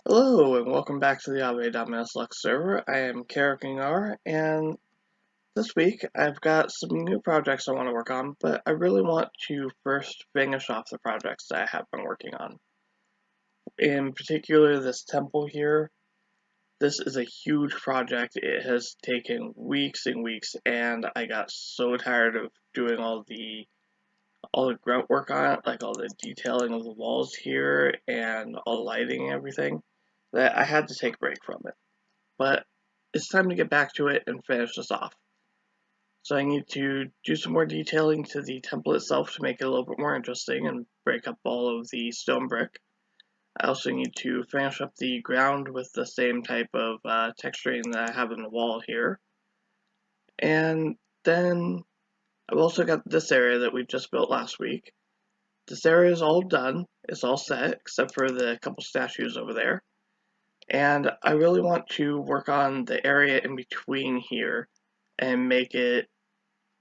Hello and welcome back to the Abe.MSLux server. I am Karakingar, and this week I've got some new projects I want to work on, but I really want to first finish off the projects that I have been working on. In particular, this temple here. This is a huge project. It has taken weeks and weeks, and I got so tired of doing all the grunt work on it, like all the detailing of the walls here and all the lighting and everything, that I had to take a break from it. But it's time to get back to it and finish this off. So I need to do some more detailing to the temple itself to make it a little bit more interesting and break up all of the stone brick. I also need to finish up the ground with the same type of texturing that I have in the wall here. And then I've also got this area that we just built last week. This area is all done. It's all set, except for the couple statues over there. And I really want to work on the area in between here and make it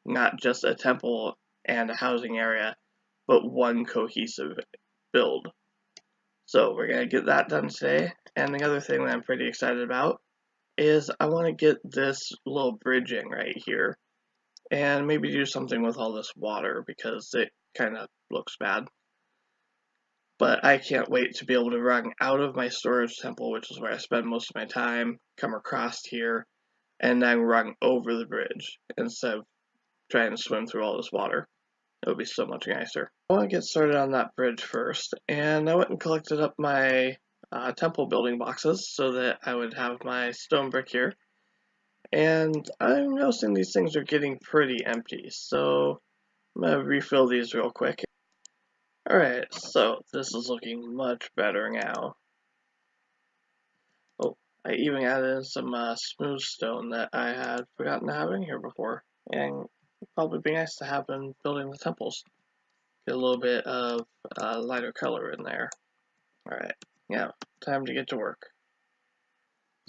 not just a temple and a housing area, but one cohesive build. So we're going to get that done today. And the other thing that I'm pretty excited about is I want to get this little bridging right here and maybe do something with all this water because it kind of looks bad. But I can't wait to be able to run out of my storage temple, which is where I spend most of my time, come across here, and then run over the bridge instead of trying to swim through all this water. It would be so much nicer. I want to get started on that bridge first, and I went and collected up my temple building boxes so that I would have my stone brick here. And I'm noticing these things are getting pretty empty, so I'm going to refill these real quick. Alright, so this is looking much better now. Oh, I even added in some smooth stone that I had forgotten to have in here before, and it'd probably be nice to have in building the temples. Get a little bit of lighter color in there. Alright, yeah, time to get to work.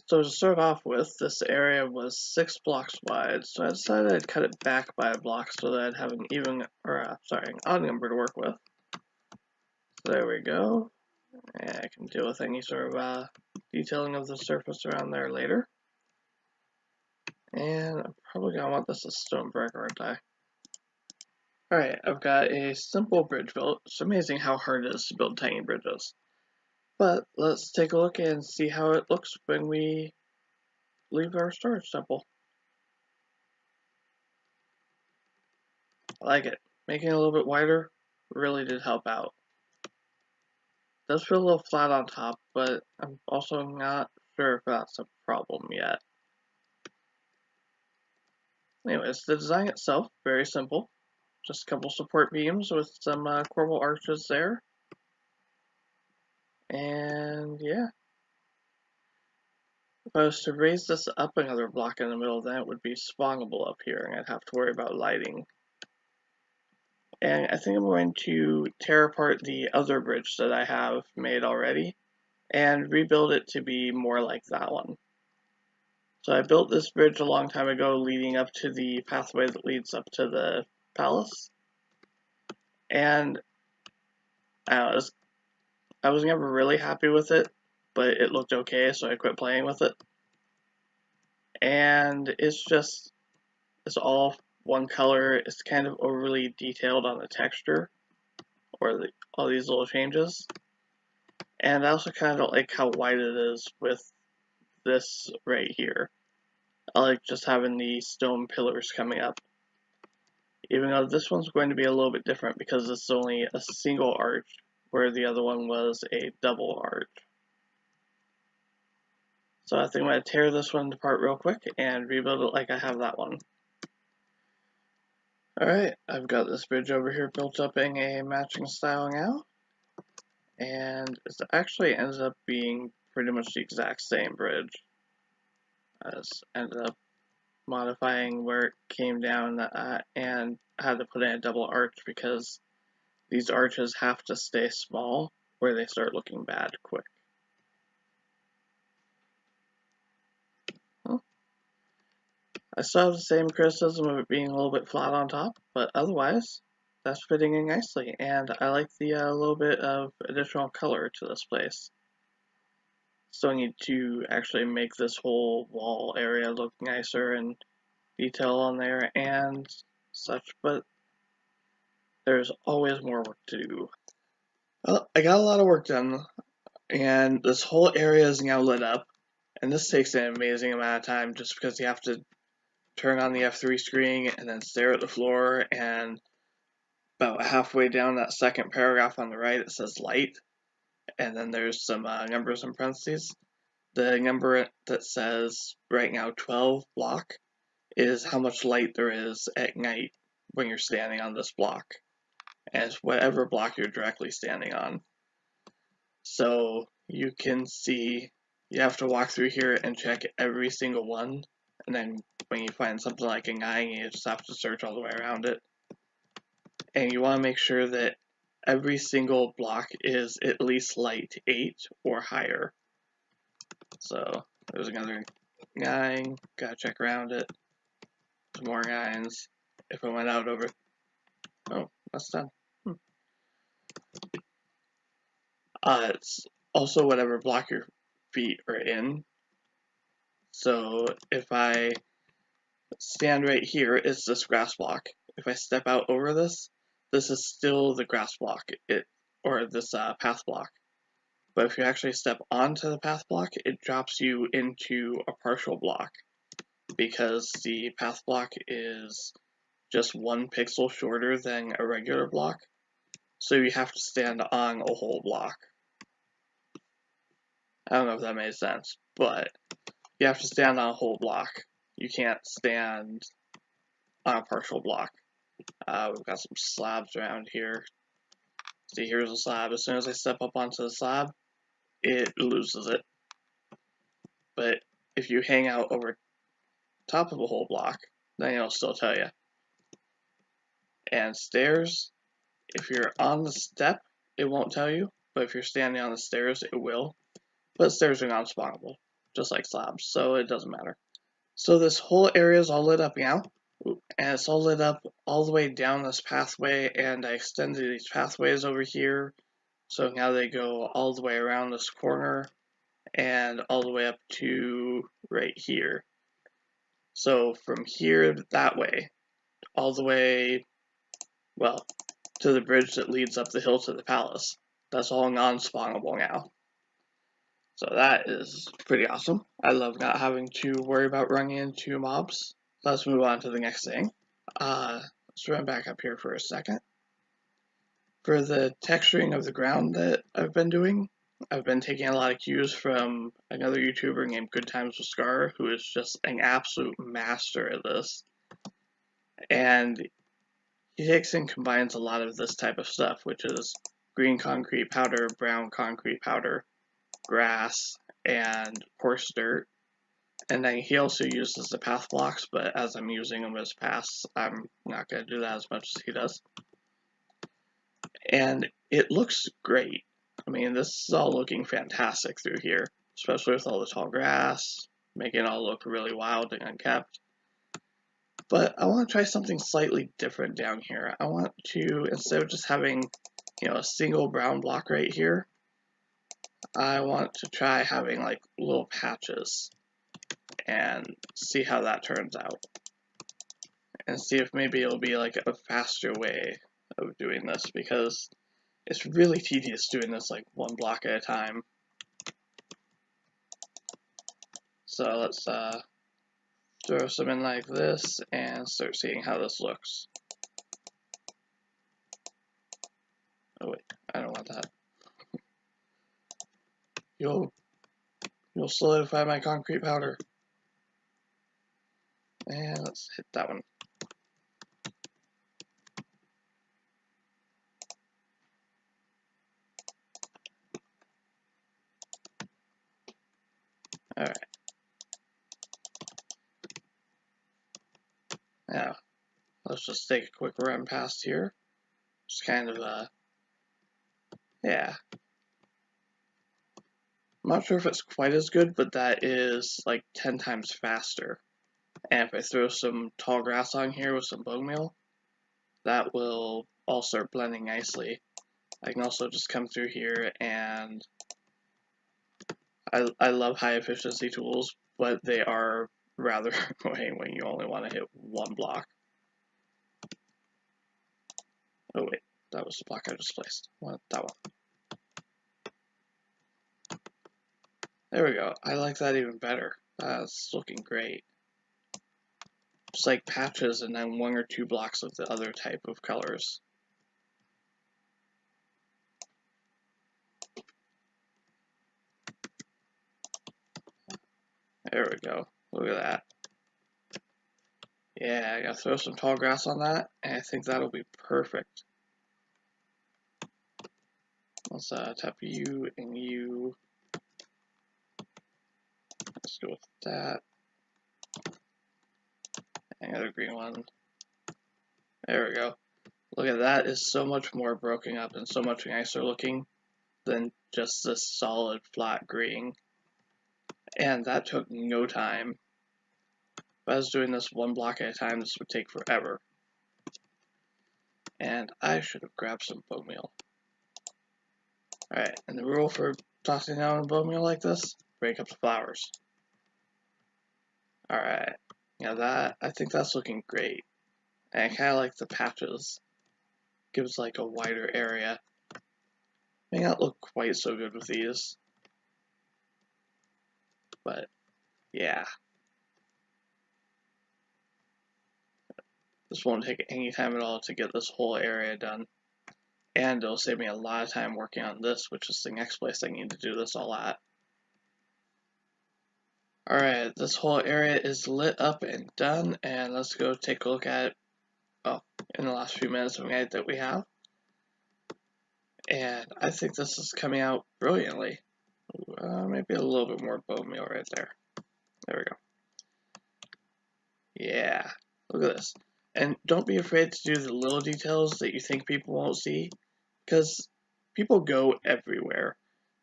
So to start off with, this area was 6 blocks wide, so I decided I'd cut it back by a block so that I'd have an an odd number to work with. So there we go. And I can deal with any sort of detailing of the surface around there later. And I'm probably going to want this as stone brick, aren't I? Alright, I've got a simple bridge built. It's amazing how hard it is to build tiny bridges. But let's take a look and see how it looks when we leave our storage temple. I like it. Making it a little bit wider really did help out. It does feel a little flat on top, but I'm also not sure if that's a problem yet. Anyways, the design itself, very simple. Just a couple support beams with some corbel arches there. And yeah. If I was to raise this up another block in the middle, then it would be spawnable up here, and I'd have to worry about lighting. And I think I'm going to tear apart the other bridge that I have made already, and rebuild it to be more like that one. So I built this bridge a long time ago leading up to the pathway that leads up to the palace. And I was never really happy with it, but it looked okay, so I quit playing with it. And it's all one color. It's kind of overly detailed on the texture, or all these little changes. And I also kind of don't like how white it is with this right here. I like just having the stone pillars coming up. Even though this one's going to be a little bit different because it's only a single arch, where the other one was a double arch. So I think I'm going to tear this one apart real quick and rebuild it like I have that one. Alright, I've got this bridge over here built up in a matching style now. And it actually ends up being pretty much the exact same bridge. I just ended up modifying where it came down and had to put in a double arch because these arches have to stay small where they start looking bad quick. Well, I still have the same criticism of it being a little bit flat on top, but otherwise, that's fitting in nicely, and I like the little bit of additional color to this place. still need to actually make this whole wall area look nicer and detail on there and such, but there's always more work to do. Well, I got a lot of work done, and this whole area is now lit up, and this takes an amazing amount of time just because you have to turn on the F3 screen and then stare at the floor, and about halfway down that second paragraph on the right it says light, and then there's some numbers in parentheses. The number that says right now 12 block is how much light there is at night when you're standing on this block, and it's whatever block you're directly standing on. So you can see you have to walk through here and check every single one, and then when you find something like an eye, you just have to search all the way around it. And you want to make sure that every single block is at least light 8 or higher. So there's another 9, gotta check around it. Some more 9s. If I went out over, oh, that's done. It's also whatever block your feet are in. So if I stand right here, it's this grass block. If I step out over this, this is still the grass block, or this path block. But if you actually step onto the path block, it drops you into a partial block, because the path block is just 1 pixel shorter than a regular block, so you have to stand on a whole block. I don't know if that made sense, but you have to stand on a whole block. You can't stand on a partial block. We've got some slabs around here. See, here's a slab. As soon as I step up onto the slab, it loses it. But if you hang out over top of a whole block, then it'll still tell you. And stairs, if you're on the step, it won't tell you, but if you're standing on the stairs, it will. But stairs are non-spawnable, just like slabs, so it doesn't matter. So this whole area is all lit up now, and it's all lit up all the way down this pathway, and I extended these pathways over here, so now they go all the way around this corner, and all the way up to right here. So from here that way, all the way, well, to the bridge that leads up the hill to the palace. That's all non-spawnable now. So that is pretty awesome. I love not having to worry about running into mobs. Let's move on to the next thing. Let's run back up here for a second. For the texturing of the ground that I've been doing, I've been taking a lot of cues from another YouTuber named Good Times with Scar, who is just an absolute master at this. And he takes and combines a lot of this type of stuff, which is green concrete powder, brown concrete powder, grass, and coarse dirt. And then he also uses the path blocks, but as I'm using them as paths, I'm not going to do that as much as he does. And it looks great. I mean, this is all looking fantastic through here, especially with all the tall grass, making it all look really wild and unkept. But I want to try something slightly different down here. I want to, instead of just having, a single brown block right here, I want to try having like little patches and see how that turns out. And see if maybe it'll be like a faster way of doing this, because it's really tedious doing this like 1 block at a time. So let's throw some in like this and start seeing how this looks. Oh wait, I don't want that. You'll solidify my concrete powder. And let's hit that one. Alright. Now, let's just take a quick run past here. Just kind of, yeah. I'm not sure if it's quite as good, but that is like 10 times faster. And if I throw some tall grass on here with some bone meal, that will all start blending nicely. I can also just come through here and I love high efficiency tools, but they are rather annoying when you only want to hit one block. Oh wait, that was the block I just placed. What? That one. There we go. I like that even better. That's looking great. Just like patches and then one or two blocks of the other type of colors. There we go. Look at that. Yeah, I gotta throw some tall grass on that, and I think that'll be perfect. Let's tap you and you. Let's go with that. And the green one. There we go. Look at that, is so much more broken up and so much nicer looking than just this solid flat green. And that took no time. If I was doing this one block at a time, this would take forever. And I should have grabbed some bone meal. Alright, and the rule for tossing down a bone meal like this, break up the flowers. Alright, yeah, I think that's looking great. And I kind of like the patches. Gives like a wider area. May not look quite so good with these. But, yeah. This won't take any time at all to get this whole area done. And it'll save me a lot of time working on this, which is the next place I need to do this all at. Alright, this whole area is lit up and done, and let's go take a look at it, well, in the last few minutes of night that we have. And I think this is coming out brilliantly. Maybe a little bit more bone meal right there. There we go. Yeah, look at this. And don't be afraid to do the little details that you think people won't see, because people go everywhere.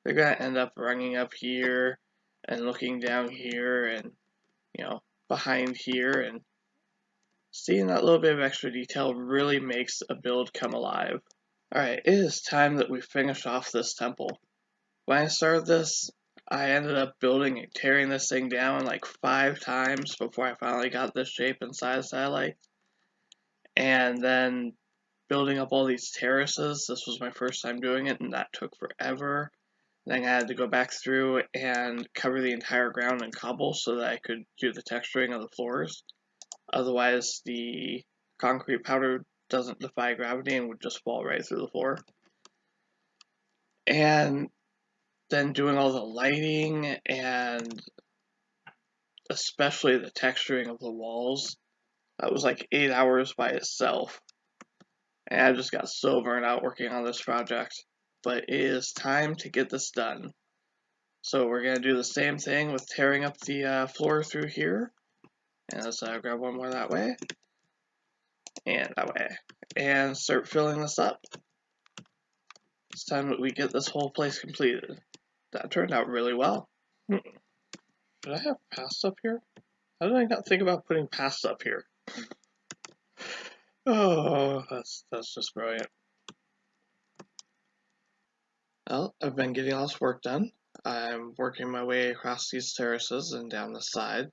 They're going to end up running up here and looking down here and, you know, behind here, and seeing that little bit of extra detail really makes a build come alive. Alright, it is time that we finish off this temple. When I started this, I ended up building and tearing this thing down like 5 times before I finally got this shape and size that I liked. And then building up all these terraces, this was my first time doing it, and that took forever. Then I had to go back through and cover the entire ground in cobble so that I could do the texturing of the floors. Otherwise, the concrete powder doesn't defy gravity and would just fall right through the floor. And then doing all the lighting and especially the texturing of the walls, that was like 8 hours by itself. And I just got so burned out working on this project. But it is time to get this done. So we're going to do the same thing with tearing up the floor through here. And let's grab one more that way. And that way. And start filling this up. It's time that we get this whole place completed. That turned out really well. Should I have paths up here? How did I not think about putting paths up here? Oh, that's just brilliant. Well, I've been getting all this work done. I'm working my way across these terraces and down the side.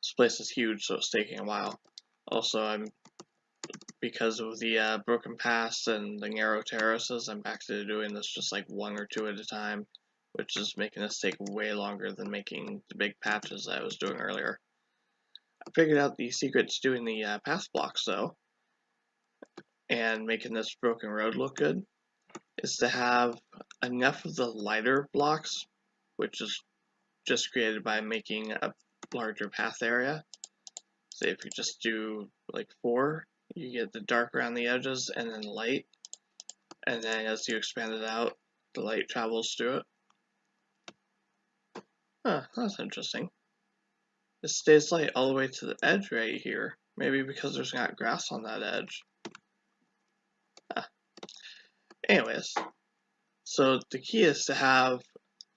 This place is huge, so it's taking a while. Also, because of the broken paths and the narrow terraces, I'm back to doing this just like 1 or 2 at a time, which is making this take way longer than making the big patches that I was doing earlier. I figured out the secret to doing the path blocks, though, and making this broken road look good, is to have enough of the lighter blocks, which is just created by making a larger path area. Say if you just do like 4, you get the dark around the edges and then light, and then as you expand it out, the light travels through it. Huh, that's interesting. It stays light all the way to the edge right here. Maybe because there's not grass on that edge. Anyways, so the key is to have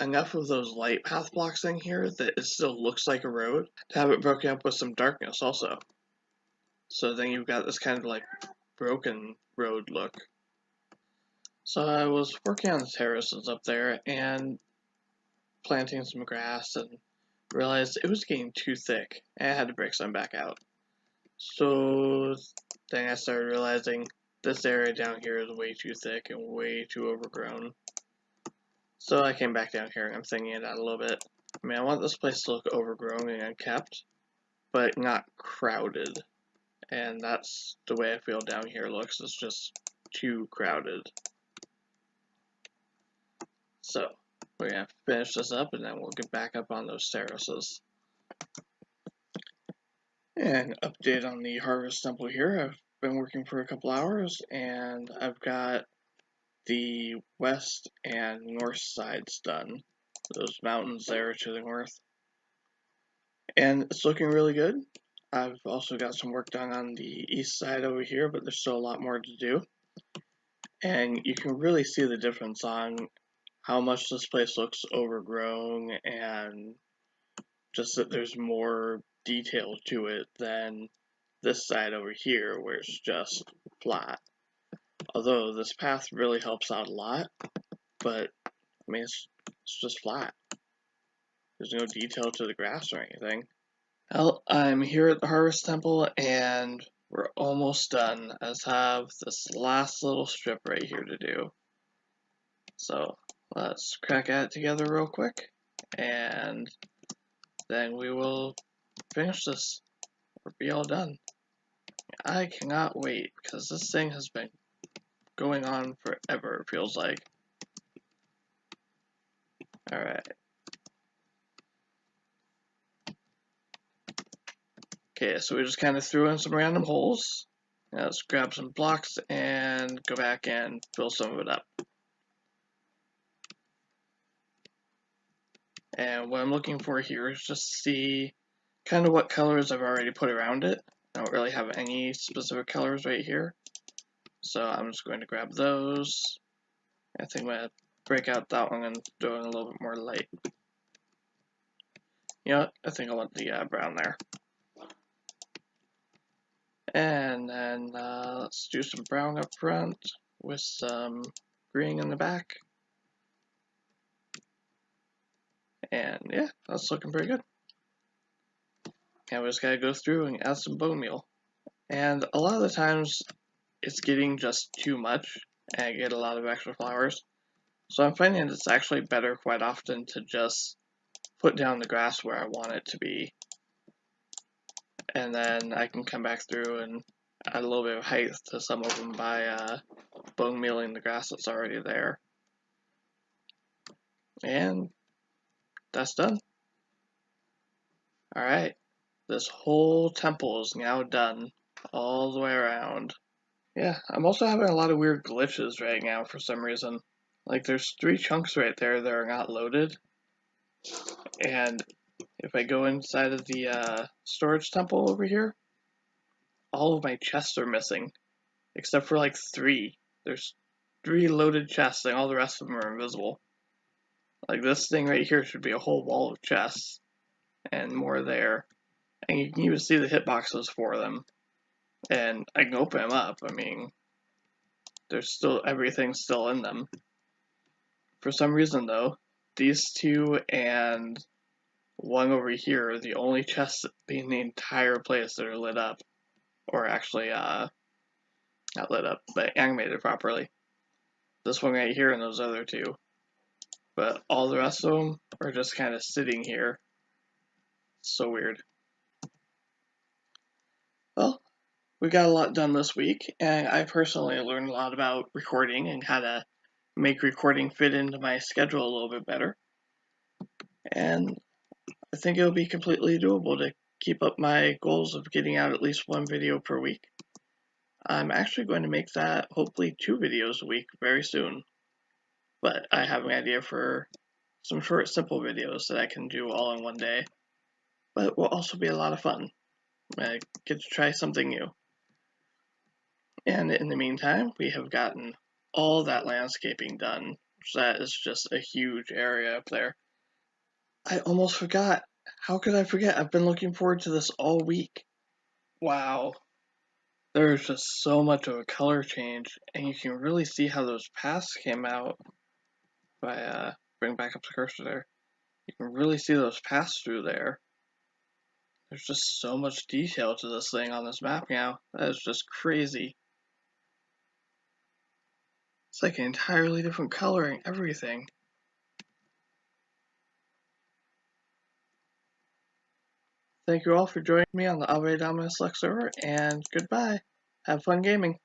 enough of those light path blocks in here that it still looks like a road, to have it broken up with some darkness also. So then you've got this kind of like broken road look. So I was working on the terraces up there and planting some grass and realized it was getting too thick and I had to break some back out. So then I started realizing this area down here is way too thick and way too overgrown. So I came back down here and I'm thinking it out a little bit. I mean, I want this place to look overgrown and unkept, but not crowded. And that's the way I feel down here looks. It's just too crowded. So we're gonna finish this up and then we'll get back up on those terraces. And update on the harvest temple here. I've been working for a couple hours and I've got the west and north sides done. Those mountains there to the north. And it's looking really good. I've also got some work done on the east side over here, but there's still a lot more to do. And you can really see the difference on how much this place looks overgrown and just that there's more detail to it than this side over here where it's just flat. Although this path really helps out a lot, but I mean it's just flat. There's no detail to the grass or anything. Well, I'm here at the Harvest Temple and we're almost done. I just have this last little strip right here to do. So let's crack at it together real quick and then we will finish this or be all done. I cannot wait because this thing has been going on forever, it feels like. Alright. Okay, so we just kind of threw in some random holes. Now let's grab some blocks and go back and fill some of it up. And what I'm looking for here is just to see kind of what colors I've already put around it. I don't really have any specific colors right here. So I'm just going to grab those. I think I'm going to break out that one and do it a little bit more light. You know what? I think I want the brown there. And then let's do some brown up front with some green in the back. And yeah, that's looking pretty good. And we just gotta go through and add some bone meal. And a lot of the times it's getting just too much and I get a lot of extra flowers. So I'm finding it's actually better quite often to just put down the grass where I want it to be. And then I can come back through and add a little bit of height to some of them by bone mealing the grass that's already there. And that's done. Alright, this whole temple is now done all the way around. Yeah, I'm also having a lot of weird glitches right now for some reason. Like there's 3 chunks right there that are not loaded. And if I go inside of the storage temple over here, all of my chests are missing. Except for like 3. There's 3 loaded chests and all the rest of them are invisible. Like this thing right here should be a whole wall of chests. And more there. And you can even see the hitboxes for them. And I can open them up. I mean, there's still everything's still in them. For some reason though, these 2 and one over here are the only chests in the entire place that are lit up. Or actually, not lit up, but animated properly. This one right here and those other 2. But all the rest of them are just kind of sitting here. So weird. Well, we got a lot done this week, and I personally learned a lot about recording and how to make recording fit into my schedule a little bit better. And I think it'll be completely doable to keep up my goals of getting out at least 1 video per week. I'm actually going to make that hopefully 2 videos a week very soon. But I have an idea for some short, simple videos that I can do all in one day. But will also be a lot of fun. I get to try something new. And in the meantime, we have gotten all that landscaping done. That is just a huge area up there. I almost forgot. How could I forget? I've been looking forward to this all week. Wow. There's just so much of a color change, and you can really see how those paths came out. If I bring back up the cursor there. You can really see those paths through there. There's just so much detail to this thing on this map now. That is just crazy. It's like an entirely different coloring, everything. Thank you all for joining me on the ADL server, and goodbye. Have fun gaming.